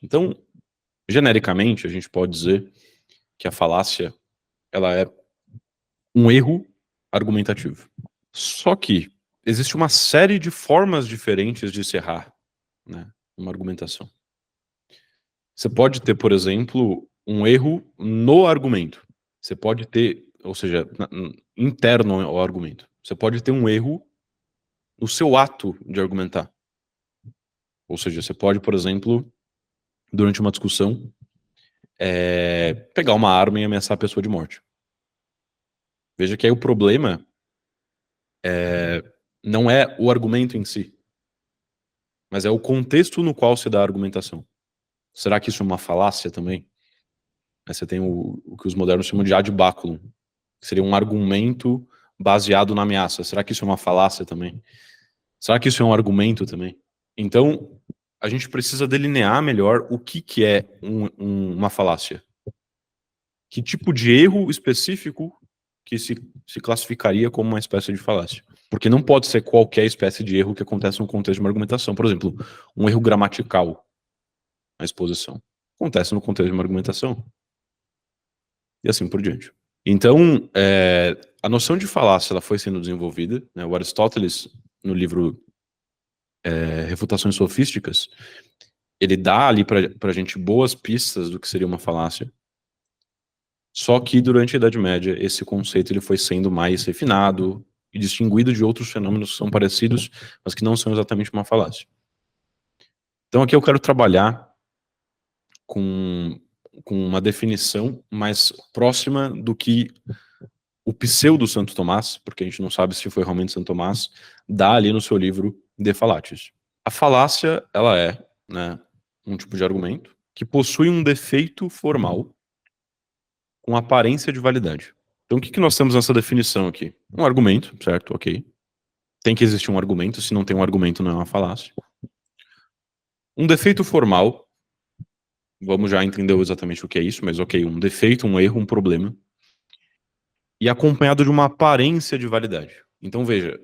Então, genericamente, a gente pode dizer que a falácia ela é um erro argumentativo. Só que existe uma série de formas diferentes de se errar, né, uma argumentação. Você pode ter, por exemplo, um erro no argumento. Você pode ter, ou seja, interno ao argumento. Você pode ter um erro no seu ato de argumentar. Ou seja, você pode, por exemplo, durante uma discussão, pegar uma arma e ameaçar a pessoa de morte. Veja que aí o problema não é o argumento em si, mas é o contexto no qual se dá a argumentação. Será que isso é uma falácia também? Aí você tem o que os modernos chamam de ad baculum, que seria um argumento baseado na ameaça. Será que isso é uma falácia também? Será que isso é um argumento também? Então, a gente precisa delinear melhor o que é uma falácia. Que tipo de erro específico que se classificaria como uma espécie de falácia. Porque não pode ser qualquer espécie de erro que acontece no contexto de uma argumentação. Por exemplo, um erro gramatical na exposição. Acontece no contexto de uma argumentação. E assim por diante. Então, a noção de falácia ela foi sendo desenvolvida. Né? O Aristóteles, no livro Refutações Sofísticas, ele dá ali pra gente boas pistas do que seria uma falácia. Só que durante a Idade Média, esse conceito ele foi sendo mais refinado e distinguido de outros fenômenos que são parecidos, mas que não são exatamente uma falácia. Então aqui eu quero trabalhar com uma definição mais próxima do que o pseudo Santo Tomás, porque a gente não sabe se foi realmente Santo Tomás, dá ali no seu livro De Fallaciis. A falácia, ela é, né, um tipo de argumento que possui um defeito formal com aparência de validade. Então o que nós temos nessa definição aqui? Um argumento, certo? Ok. Tem que existir um argumento, se não tem um argumento não é uma falácia. Um defeito formal, vamos já entender exatamente o que é isso, mas ok, um defeito, um erro, um problema. E acompanhado de uma aparência de validade. Então veja,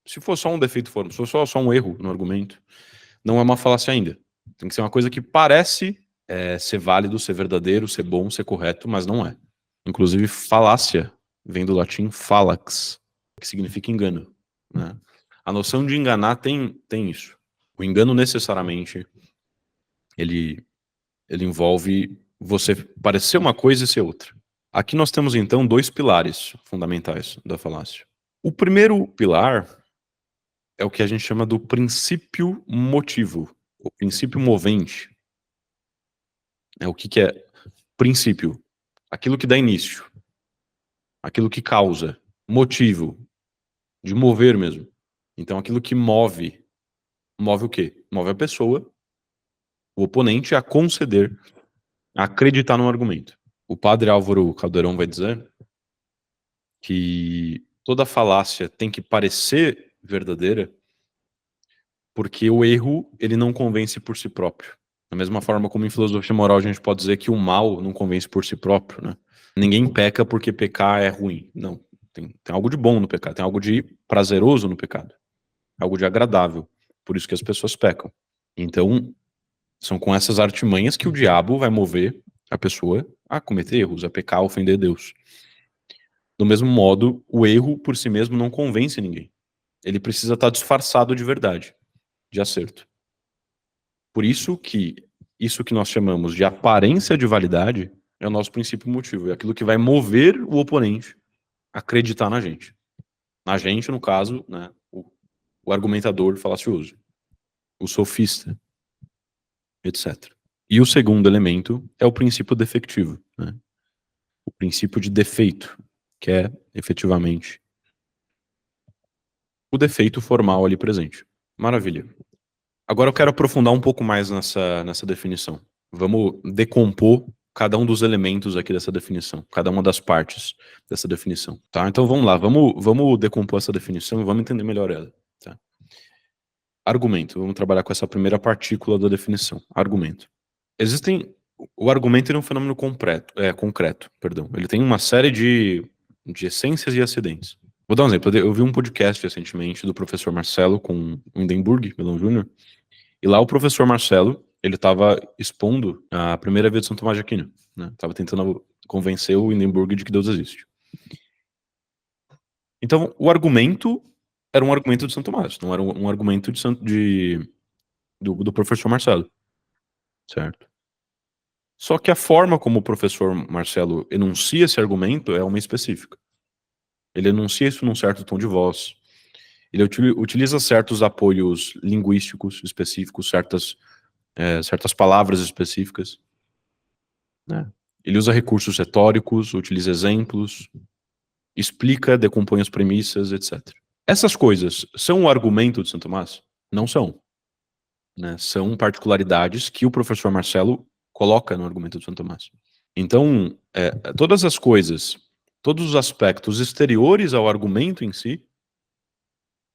se for só um defeito formal, se for só um erro no argumento, não é uma falácia ainda. Tem que ser uma coisa que parece ser válido, ser verdadeiro, ser bom, ser correto, mas não é. Inclusive, falácia vem do latim fallax, que significa engano. Né? A noção de enganar tem isso. O engano necessariamente ele envolve você parecer uma coisa e ser outra. Aqui nós temos então dois pilares fundamentais da falácia. O primeiro pilar é o que a gente chama do princípio motivo, o princípio movente. O que é princípio? Aquilo que dá início, aquilo que causa, motivo, de mover mesmo. Então aquilo que move o quê? Move a pessoa, o oponente, a conceder, a acreditar num argumento. O padre Álvaro Caldeirão vai dizer que toda falácia tem que parecer verdadeira porque o erro ele não convence por si próprio. Da mesma forma como em filosofia moral a gente pode dizer que o mal não convence por si próprio, né? Ninguém peca porque pecar é ruim. Não. Tem algo de bom no pecado, tem algo de prazeroso no pecado, algo de agradável. Por isso que as pessoas pecam. Então, são com essas artimanhas que o diabo vai mover a pessoa a cometer erros, a pecar, a ofender Deus. Do mesmo modo, o erro por si mesmo não convence ninguém. Ele precisa estar disfarçado de verdade, de acerto. Por isso que nós chamamos de aparência de validade é o nosso princípio motivo. É aquilo que vai mover o oponente a acreditar na gente. Na gente, no caso, né, o argumentador falacioso, o sofista, etc. E o segundo elemento é o princípio defectivo, né? O princípio de defeito, que é, efetivamente, o defeito formal ali presente. Maravilha. Agora eu quero aprofundar um pouco mais nessa definição. Vamos decompor cada um dos elementos aqui dessa definição, cada uma das partes dessa definição, tá? Então vamos lá, vamos decompor essa definição e vamos entender melhor ela, tá? Argumento, vamos trabalhar com essa primeira partícula da definição, argumento. O argumento é um fenômeno concreto, perdão. Ele tem uma série de essências e acidentes. Vou dar um exemplo. Eu vi um podcast recentemente do professor Marcelo com o Hindenburg, Melão Júnior, e lá o professor Marcelo, ele estava expondo a primeira via de São Tomás de Aquino, né? Estava tentando convencer o Hindenburg de que Deus existe. Então, o argumento era um argumento de São Tomás, não era um argumento do professor Marcelo, certo? Só que a forma como o professor Marcelo enuncia esse argumento é uma específica. Ele enuncia isso num certo tom de voz, ele utiliza certos apoios linguísticos específicos, certas palavras específicas, né? Ele usa recursos retóricos, utiliza exemplos, explica, decompõe as premissas, etc. Essas coisas são o argumento de Santo Tomás? Não são, né? São particularidades que o professor Marcelo coloca no argumento de Santo Tomás. Então, todas as coisas, todos os aspectos exteriores ao argumento em si,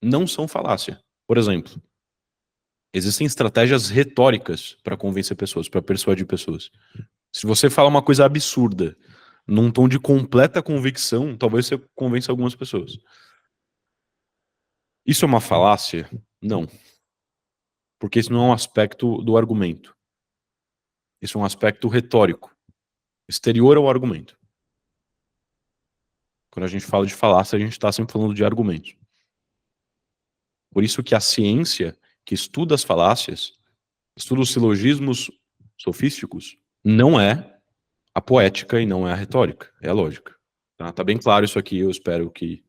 não são falácia. Por exemplo, existem estratégias retóricas para convencer pessoas, para persuadir pessoas. Se você fala uma coisa absurda, num tom de completa convicção, talvez você convença algumas pessoas. Isso é uma falácia? Não. Porque isso não é um aspecto do argumento. Isso é um aspecto retórico, exterior ao argumento. Quando a gente fala de falácia, a gente está sempre falando de argumentos. Por isso que a ciência que estuda as falácias, estuda os silogismos sofísticos, não é a poética e não é a retórica, é a lógica. Tá bem claro isso aqui, eu espero que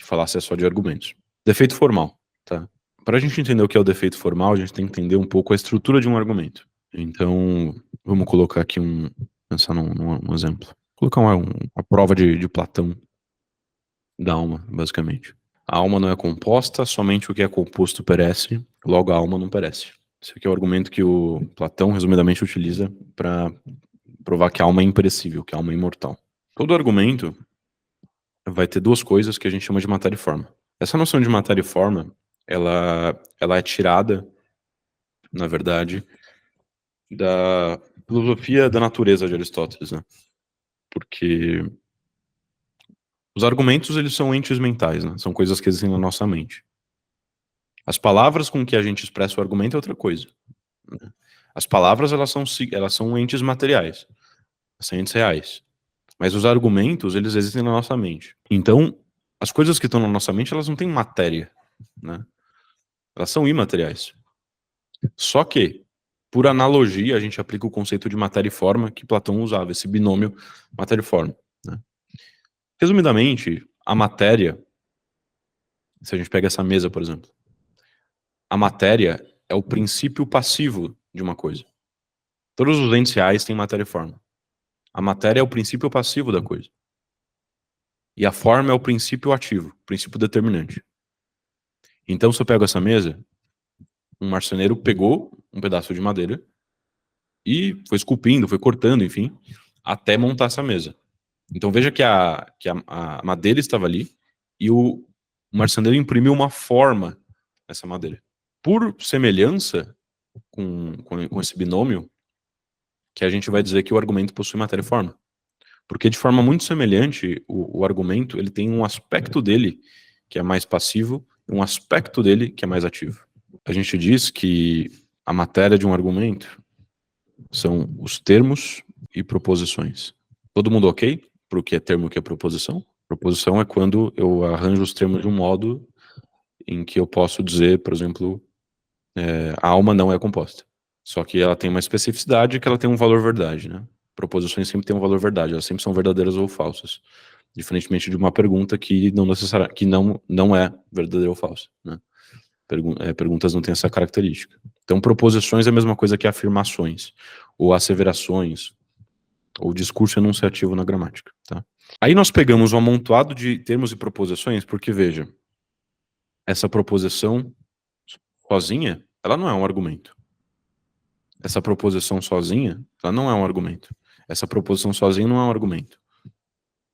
falácia é só de argumentos. Defeito formal, tá? Para a gente entender o que é o defeito formal, a gente tem que entender um pouco a estrutura de um argumento. Então, vamos colocar aqui pensar num exemplo. Colocar uma prova de Platão da alma, basicamente. A alma não é composta, somente o que é composto perece, logo a alma não perece. Esse aqui é o argumento que o Platão, resumidamente, utiliza para provar que a alma é imperecível, que a alma é imortal. Todo argumento vai ter duas coisas que a gente chama de matéria e forma. Essa noção de matéria e forma, ela é tirada, na verdade, da filosofia da natureza de Aristóteles, né? Porque os argumentos, eles são entes mentais, né? São coisas que existem na nossa mente. As palavras com que a gente expressa o argumento é outra coisa, né? As palavras, elas são entes materiais, são entes reais. Mas os argumentos, eles existem na nossa mente. Então, as coisas que estão na nossa mente, elas não têm matéria, né? Elas são imateriais. Só que, por analogia, a gente aplica o conceito de matéria e forma que Platão usava, esse binômio matéria e forma, né? Resumidamente, a matéria, se a gente pega essa mesa, por exemplo, a matéria é o princípio passivo de uma coisa. Todos os entes reais têm matéria e forma. A matéria é o princípio passivo da coisa. E a forma é o princípio ativo, o princípio determinante. Então, se eu pego essa mesa, um marceneiro pegou um pedaço de madeira e foi esculpindo, foi cortando, enfim, até montar essa mesa. Então veja que a madeira estava ali e o marceneiro imprimiu uma forma nessa madeira. Por semelhança com esse binômio, que a gente vai dizer que o argumento possui matéria e forma. Porque de forma muito semelhante, o argumento ele tem um aspecto dele que é mais passivo e um aspecto dele que é mais ativo. A gente diz que a matéria de um argumento são os termos e proposições. Todo mundo ok para o que é termo e o que é proposição? Proposição é quando eu arranjo os termos de um modo em que eu posso dizer, por exemplo, a alma não é composta. Só que ela tem uma especificidade que ela tem um valor verdade, né? Proposições sempre têm um valor verdade, elas sempre são verdadeiras ou falsas. Diferentemente de uma pergunta que não é verdadeira ou falsa, né? Perguntas não têm essa característica. Então, proposições é a mesma coisa que afirmações, ou asseverações, ou discurso enunciativo na gramática, tá? Aí nós pegamos um amontoado de termos e proposições, porque, veja, essa proposição sozinha, ela não é um argumento. Essa proposição sozinha, ela não é um argumento. Essa proposição sozinha não é um argumento.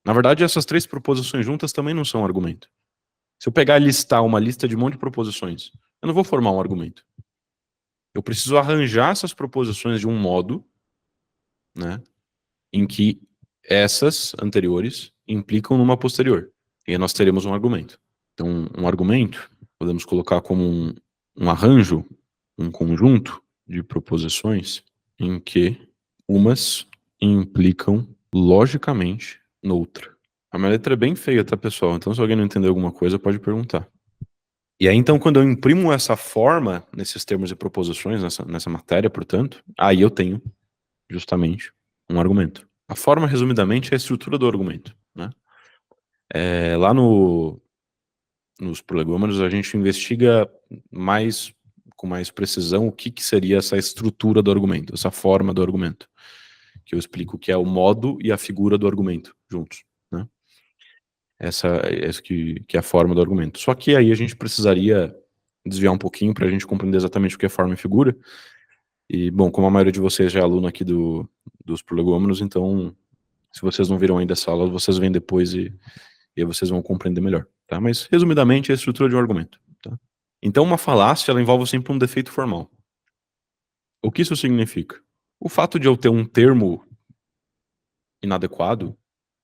Na verdade, essas três proposições juntas também não são um argumento. Se eu pegar e listar uma lista de um monte de proposições, eu não vou formar um argumento. Eu preciso arranjar essas proposições de um modo, né, em que essas anteriores implicam numa posterior. E aí nós teremos um argumento. Então, um argumento, podemos colocar como um arranjo, um conjunto de proposições em que umas implicam logicamente noutra. A minha letra é bem feia, tá, pessoal? Então, se alguém não entender alguma coisa, pode perguntar. E aí, então, quando eu imprimo essa forma nesses termos e proposições, nessa matéria, portanto, aí eu tenho justamente um argumento. A forma, resumidamente, é a estrutura do argumento, né? Lá nos prolegômenos, a gente investiga com mais precisão o que seria essa estrutura do argumento, essa forma do argumento, que eu explico que é o modo e a figura do argumento juntos, né? Essa que é a forma do argumento. Só que aí a gente precisaria desviar um pouquinho para a gente compreender exatamente o que é forma e figura. E, bom, como a maioria de vocês já é aluno aqui dos prolegômenos, então, se vocês não viram ainda essa aula, vocês vêm depois e aí vocês vão compreender melhor, tá? Mas, resumidamente, é a estrutura de um argumento, tá? Então, uma falácia, ela envolve sempre um defeito formal. O que isso significa? O fato de eu ter um termo inadequado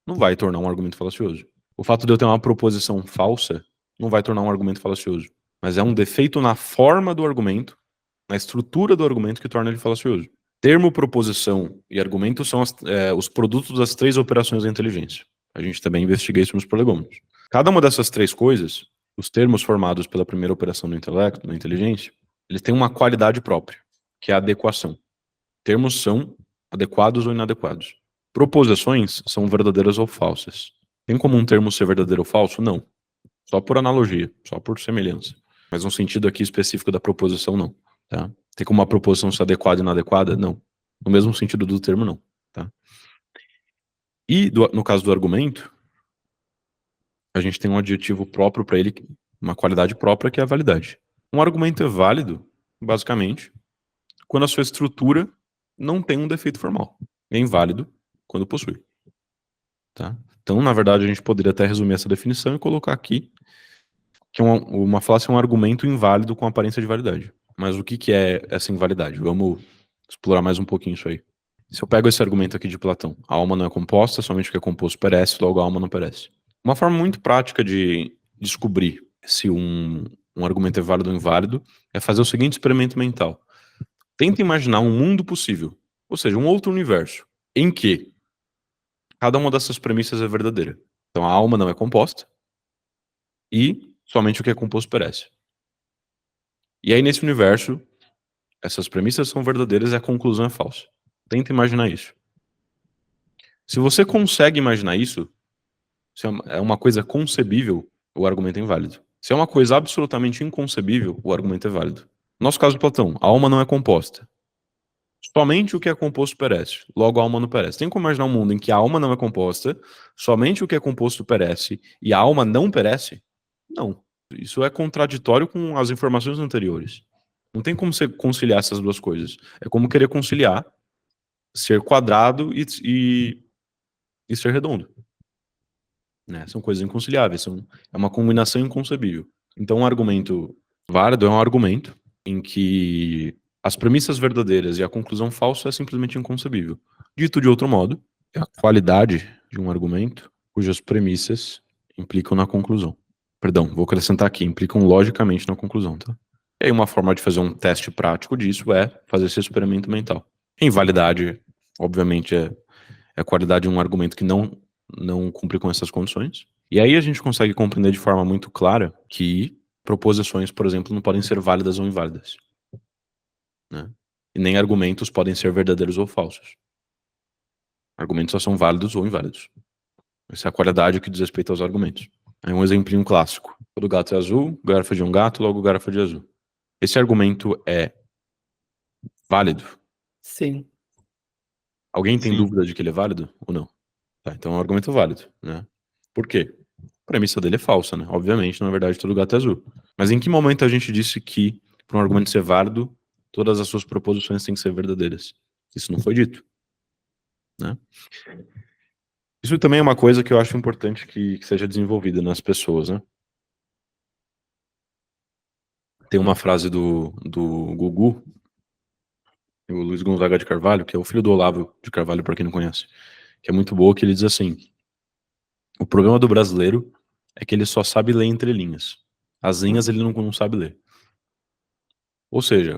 não vai tornar um argumento falacioso. O fato de eu ter uma proposição falsa não vai tornar um argumento falacioso. Mas é um defeito na forma do argumento, na estrutura do argumento que torna ele falacioso. Termo, proposição e argumento são os produtos das três operações da inteligência. A gente também investiga isso nos prolegômenos. Cada uma dessas três coisas, os termos formados pela primeira operação do intelecto, da inteligência, eles têm uma qualidade própria, que é a adequação. Termos são adequados ou inadequados. Proposições são verdadeiras ou falsas. Tem como um termo ser verdadeiro ou falso? Não. Só por analogia, só por semelhança. Mas no sentido aqui específico da proposição, não. Tá? Tem como uma proposição ser adequada e inadequada? Não. No mesmo sentido do termo, não. Tá? E no caso do argumento, a gente tem um adjetivo próprio para ele, uma qualidade própria, que é a validade. Um argumento é válido, basicamente, quando a sua estrutura não tem um defeito formal. É inválido quando possui. Tá? Então, na verdade, a gente poderia até resumir essa definição e colocar aqui que uma falácia é um argumento inválido com aparência de validade. Mas o que é essa invalidade? Vamos explorar mais um pouquinho isso aí. Se eu pego esse argumento aqui de Platão, a alma não é composta, somente o que é composto perece, logo a alma não perece. Uma forma muito prática de descobrir se um argumento é válido ou inválido é fazer o seguinte experimento mental. Tenta imaginar um mundo possível, ou seja, um outro universo, em que cada uma dessas premissas é verdadeira. Então a alma não é composta e somente o que é composto perece. E aí nesse universo, essas premissas são verdadeiras e a conclusão é falsa. Tenta imaginar isso. Se você consegue imaginar isso, se é uma coisa concebível, o argumento é inválido. Se é uma coisa absolutamente inconcebível, o argumento é válido. No nosso caso, Platão, a alma não é composta. Somente o que é composto perece. Logo, a alma não perece. Tem como imaginar um mundo em que a alma não é composta, somente o que é composto perece e a alma não perece? Não. Isso é contraditório com as informações anteriores. Não tem como você conciliar essas duas coisas. É como querer conciliar ser quadrado e ser redondo. Né? São coisas inconciliáveis. É uma combinação inconcebível. Então, um argumento válido é um argumento em que as premissas verdadeiras e a conclusão falsa é simplesmente inconcebível. Dito de outro modo, é a qualidade de um argumento cujas premissas implicam na conclusão. Perdão, vou acrescentar aqui, implicam logicamente na conclusão, tá? E aí uma forma de fazer um teste prático disso é fazer esse experimento mental. Invalidade, obviamente, é a qualidade de um argumento que não cumpre com essas condições. E aí a gente consegue compreender de forma muito clara que proposições, por exemplo, não podem ser válidas ou inválidas. Né? E nem argumentos podem ser verdadeiros ou falsos. Argumentos só são válidos ou inválidos. Essa é a qualidade que diz respeito aos argumentos. Aí um exemplinho clássico. Todo gato é azul, garrafa de um gato, logo garrafa de azul. Esse argumento é válido? Sim. Alguém tem Sim. dúvida de que ele é válido ou não? Tá, então é um argumento válido, né? Por quê? A premissa dele é falsa, né? Obviamente, na verdade, todo gato é azul. Mas em que momento a gente disse que, para um argumento ser válido, todas as suas proposições têm que ser verdadeiras? Isso não foi dito, né? Isso também é uma coisa que eu acho importante que seja desenvolvida nas pessoas, né? Tem uma frase do Gugu, o Luiz Gonzaga de Carvalho, que é o filho do Olavo de Carvalho, para quem não conhece, que é muito boa, que ele diz assim: o problema do brasileiro é que ele só sabe ler entre linhas. As linhas ele não sabe ler. Ou seja,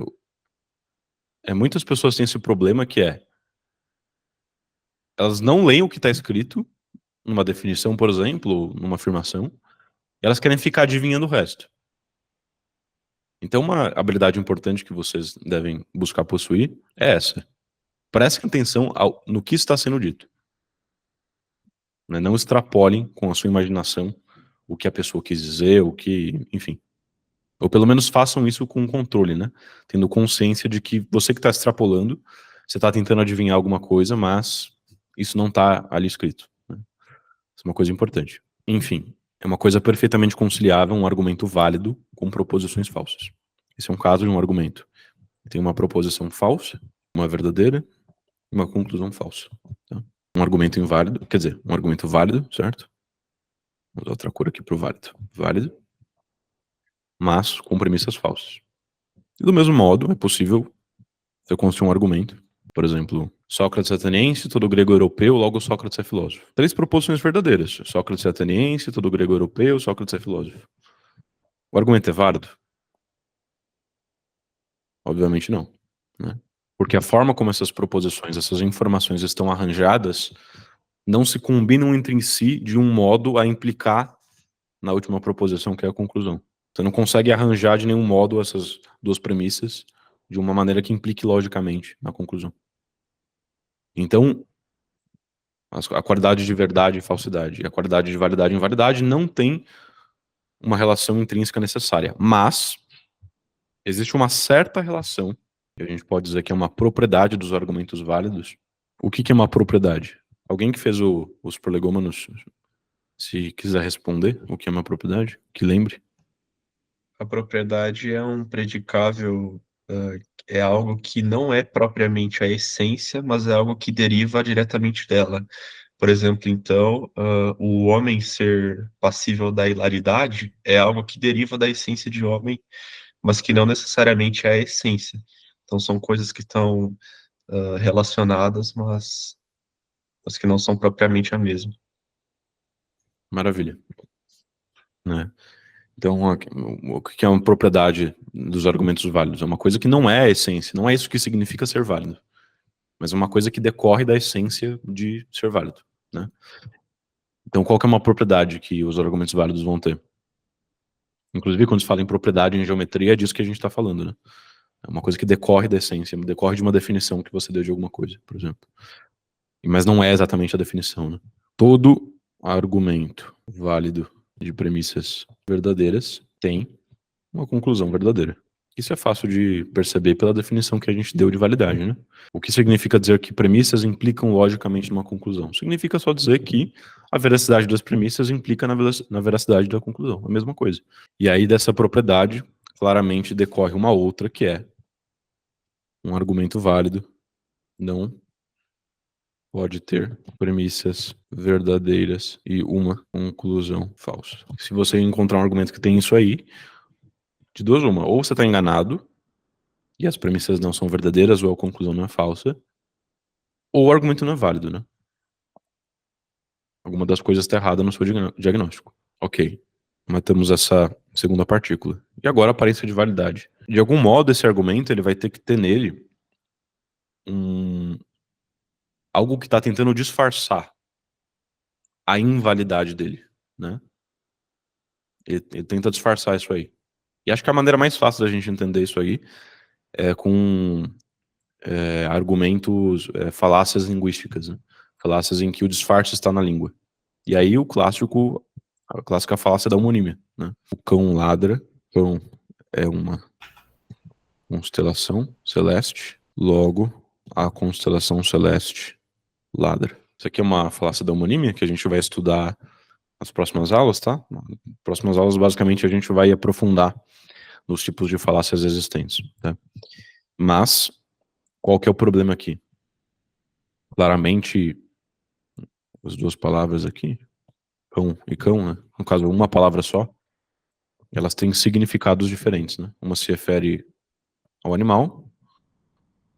Muitas pessoas têm esse problema que elas não leem o que está escrito numa definição, por exemplo, numa afirmação, e elas querem ficar adivinhando o resto. Então, uma habilidade importante que vocês devem buscar possuir é essa. Prestem atenção no que está sendo dito. Né? Não extrapolem com a sua imaginação o que a pessoa quis dizer, enfim. Ou pelo menos façam isso com controle, né? Tendo consciência de que você que está extrapolando, você está tentando adivinhar alguma coisa, mas isso não está ali escrito. Né? Isso é uma coisa importante. Enfim, é uma coisa perfeitamente conciliável um argumento válido com proposições falsas. Esse é um caso de um argumento. Tem uma proposição falsa, uma verdadeira e uma conclusão falsa. Tá? Um argumento inválido, quer dizer, um argumento válido, certo? Vamos usar outra cor aqui para o válido. Válido, mas com premissas falsas. E do mesmo modo, é possível você construir um argumento. Por exemplo, Sócrates é ateniense, todo grego é europeu, logo Sócrates é filósofo. 3 proposições verdadeiras. Sócrates é ateniense, todo grego é europeu, Sócrates é filósofo. O argumento é válido? Obviamente não. Né? Porque a forma como essas proposições, essas informações estão arranjadas, não se combinam entre si de um modo a implicar na última proposição, que é a conclusão. Você não consegue arranjar de nenhum modo essas duas premissas de uma maneira que implique logicamente na conclusão. Então, a qualidade de verdade e falsidade e a qualidade de validade e invalidade não tem uma relação intrínseca necessária, mas existe uma certa relação, que a gente pode dizer que é uma propriedade dos argumentos válidos. O que é uma propriedade? Alguém que fez os prolegômenos, se quiser responder o que é uma propriedade, que lembre. A propriedade é um predicável, é algo que não é propriamente a essência, mas é algo que deriva diretamente dela. Por exemplo, então, o homem ser passível da hilaridade é algo que deriva da essência de homem, mas que não necessariamente é a essência. Então, são coisas que estão relacionadas, mas que não são propriamente a mesma. Maravilha. Né? Então, o que é uma propriedade dos argumentos válidos? É uma coisa que não é a essência, não é isso que significa ser válido, mas é uma coisa que decorre da essência de ser válido. Né? Então, qual que é uma propriedade que os argumentos válidos vão ter? Inclusive, quando se fala em propriedade em geometria, é disso que a gente está falando. Né? É uma coisa que decorre da essência, decorre de uma definição que você deu de alguma coisa, por exemplo. Mas não é exatamente a definição. Né? Todo argumento válido de premissas verdadeiras tem uma conclusão verdadeira. Isso é fácil de perceber pela definição que a gente deu de validade, né? O que significa dizer que premissas implicam logicamente numa conclusão? Significa só dizer que a veracidade das premissas implica na veracidade da conclusão, a mesma coisa. E aí dessa propriedade, claramente decorre uma outra que é um argumento válido não pode ter premissas verdadeiras e uma conclusão falsa. Se você encontrar um argumento que tem isso aí, de duas uma, ou você está enganado e as premissas não são verdadeiras ou a conclusão não é falsa, ou o argumento não é válido, né? Alguma das coisas está errada no seu diagnóstico. Ok, matamos essa segunda partícula. E agora a aparência de validade. De algum modo, esse argumento ele vai ter que ter nele algo que está tentando disfarçar a invalidade dele, né? Ele tenta disfarçar isso aí. E acho que a maneira mais fácil da gente entender isso aí é com argumentos, falácias linguísticas, né? Falácias em que o disfarce está na língua. E aí a clássica falácia da homonímia, né? O cão ladra, cão é uma constelação celeste, logo a constelação celeste ladra. Isso aqui é uma falácia da homonímia que a gente vai estudar nas próximas aulas, tá? Nas próximas aulas, basicamente, a gente vai aprofundar nos tipos de falácias existentes, tá? Mas, qual que é o problema aqui? Claramente, as duas palavras aqui, cão e cão, né? No caso, uma palavra só, elas têm significados diferentes, né? Uma se refere ao animal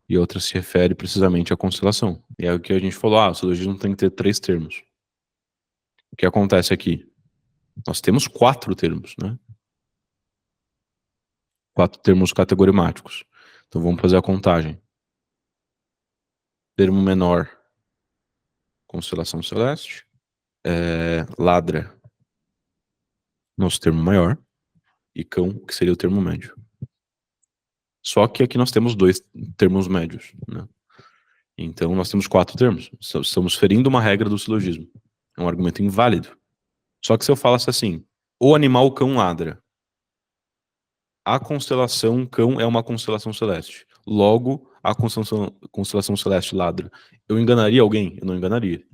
e outra se refere precisamente à constelação. E é o que a gente falou, o silogismo tem que ter 3 termos. O que acontece aqui? Nós temos 4 termos, né? 4 termos categorimáticos. Então vamos fazer a contagem. termo menor, constelação celeste, ladra, nosso termo maior, e cão, que seria o termo médio. Só que aqui nós temos 2 termos médios, né? Então nós temos 4 termos. Estamos ferindo uma regra do silogismo. É um argumento inválido. Só que se eu falasse assim, o animal cão ladra, a constelação cão é uma constelação celeste. Logo, a constelação celeste ladra. Eu enganaria alguém? Eu não enganaria,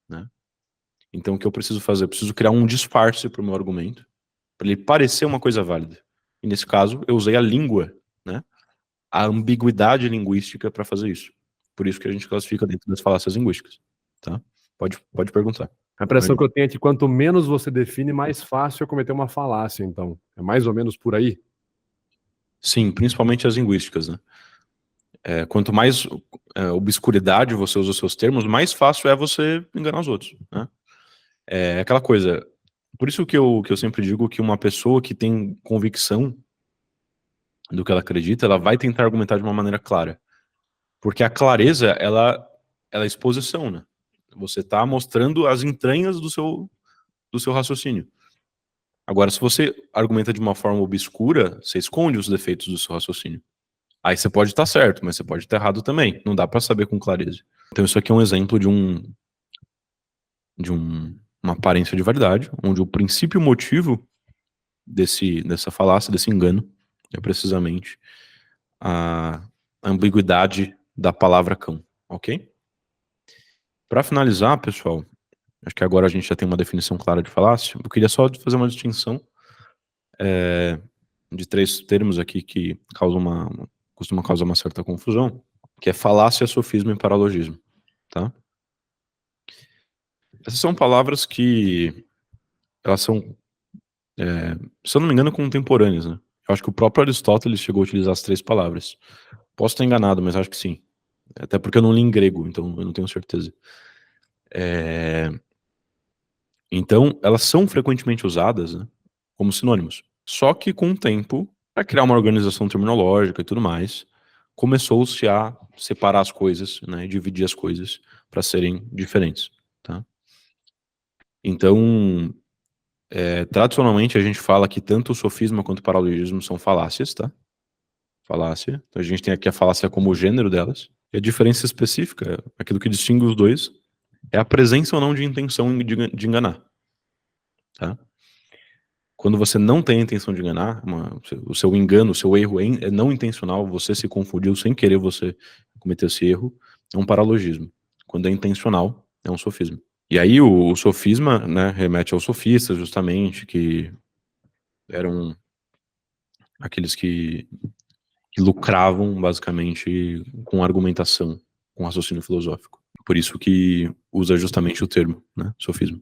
né? Então o que eu preciso fazer? Eu preciso criar um disfarce para o meu argumento, para ele parecer uma coisa válida. E nesse caso, eu usei a língua, né? A ambiguidade linguística para fazer isso. Por isso que a gente classifica dentro das falácias linguísticas, tá? Pode perguntar. A impressão que eu tenho é que quanto menos você define, mais fácil é cometer uma falácia, então. É mais ou menos por aí? Sim, principalmente as linguísticas, né? Quanto mais obscuridade você usa os seus termos, mais fácil é você enganar os outros, né? É aquela coisa. Por isso que eu sempre digo que uma pessoa que tem convicção do que ela acredita, ela vai tentar argumentar de uma maneira clara. Porque a clareza, ela é exposição, né? Você está mostrando as entranhas do seu raciocínio. Agora, se você argumenta de uma forma obscura, você esconde os defeitos do seu raciocínio. Aí você pode estar certo, mas você pode estar errado também. Não dá para saber com clareza. Então isso aqui é um exemplo de uma aparência de verdade, onde o princípio motivo dessa falácia, desse engano, é precisamente a ambiguidade da palavra cão, ok? Para finalizar, pessoal, acho que agora a gente já tem uma definição clara de falácia. Eu queria só fazer uma distinção de 3 termos aqui que costumam causar uma certa confusão, que é falácia, sofisma e paralogismo, tá? Essas são palavras que elas são, se eu não me engano, contemporâneas, né? Eu acho que o próprio Aristóteles chegou a utilizar as 3 palavras. Posso estar enganado, mas acho que sim. Até porque eu não li em grego, então eu não tenho certeza. Então, elas são frequentemente usadas, né, como sinônimos. Só que com o tempo, para criar uma organização terminológica e tudo mais, começou-se a separar as coisas, né, dividir as coisas para serem diferentes, tá? Então, tradicionalmente a gente fala que tanto o sofisma quanto o paralogismo são falácias, tá? Falácia. Então a gente tem aqui a falácia como o gênero delas. E a diferença específica, aquilo que distingue os dois, é a presença ou não de intenção de enganar, tá? Quando você não tem a intenção de enganar, o seu engano, o seu erro é não intencional, você se confundiu sem querer, você cometeu esse erro, é um paralogismo. Quando é intencional, é um sofisma. E aí o sofisma, né, remete aos sofistas, justamente, que eram aqueles que lucravam, basicamente, com argumentação, com raciocínio filosófico. Por isso que usa justamente o termo, né, sofisma.